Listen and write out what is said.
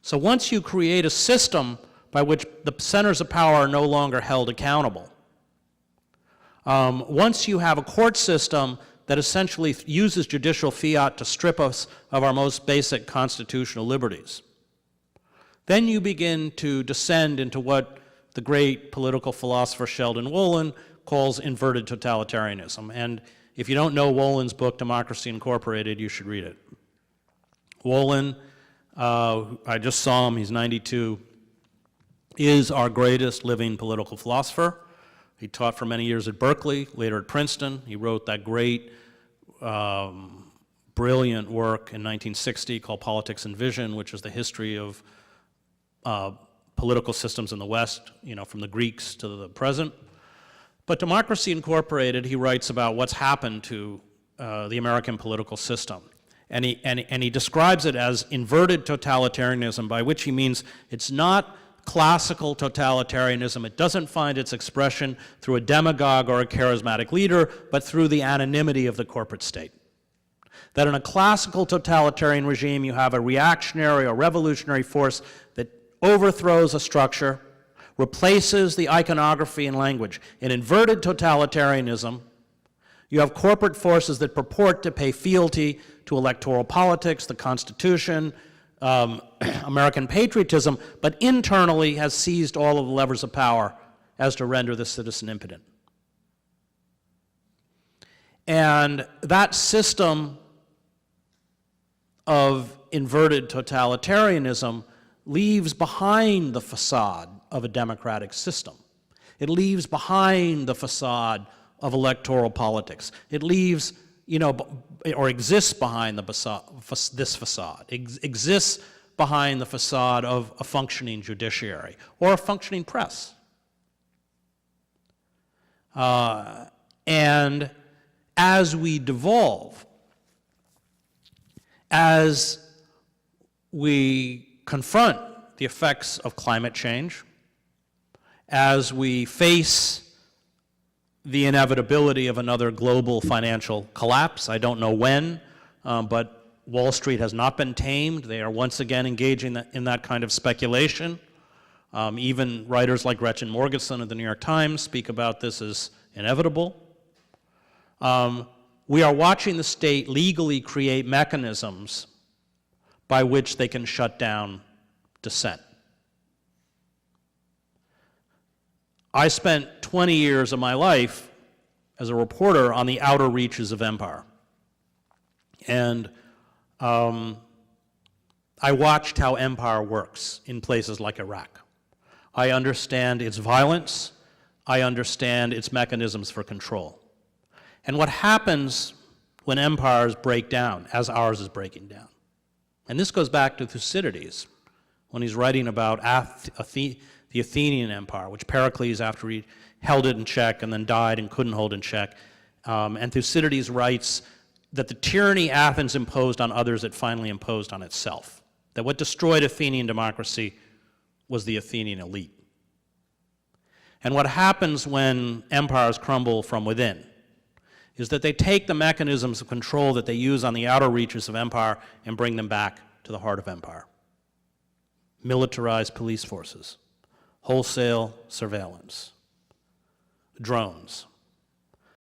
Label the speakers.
Speaker 1: So once you create a system by which the centers of power are no longer held accountable, once you have a court system that essentially uses judicial fiat to strip us of our most basic constitutional liberties, then you begin to descend into what the great political philosopher Sheldon Wolin calls inverted totalitarianism. And if you don't know Wolin's book, Democracy Incorporated, you should read it. Wolin, I just saw him, he's 92, is our greatest living political philosopher. He taught for many years at Berkeley, later at Princeton. He wrote that great, brilliant work in 1960 called Politics and Vision, which is the history of political systems in the West, from the Greeks to the present. But Democracy Incorporated, he writes about what's happened to the American political system. And he describes it as inverted totalitarianism, by which he means it's not classical totalitarianism. It doesn't find its expression through a demagogue or a charismatic leader, but through the anonymity of the corporate state. That in a classical totalitarian regime, you have a reactionary or revolutionary force that overthrows a structure, replaces the iconography and language. In inverted totalitarianism, you have corporate forces that purport to pay fealty to electoral politics, the Constitution, American patriotism, but internally has seized all of the levers of power as to render the citizen impotent. And that system of inverted totalitarianism leaves behind the facade of a democratic system. It leaves behind the facade of electoral politics. It leaves, or exists behind this facade, exists behind the facade of a functioning judiciary or a functioning press. And as we devolve, as we confront the effects of climate change, as we face the inevitability of another global financial collapse, I don't know when, but Wall Street has not been tamed. They are once again engaging in that kind of speculation. Even writers like Gretchen Morgenson of the New York Times speak about this as inevitable. We are watching the state legally create mechanisms by which they can shut down dissent. I spent 20 years of my life as a reporter on the outer reaches of empire. And I watched how empire works in places like Iraq. I understand its violence. I understand its mechanisms for control. And what happens when empires break down, as ours is breaking down. And this goes back to Thucydides, when he's writing about the Athenian Empire, which Pericles, after he held it in check and then died and couldn't hold in check. And Thucydides writes that the tyranny Athens imposed on others, it finally imposed on itself. That what destroyed Athenian democracy was the Athenian elite. And what happens when empires crumble from within is that they take the mechanisms of control that they use on the outer reaches of empire and bring them back to the heart of empire. Militarized police forces, wholesale surveillance, drones,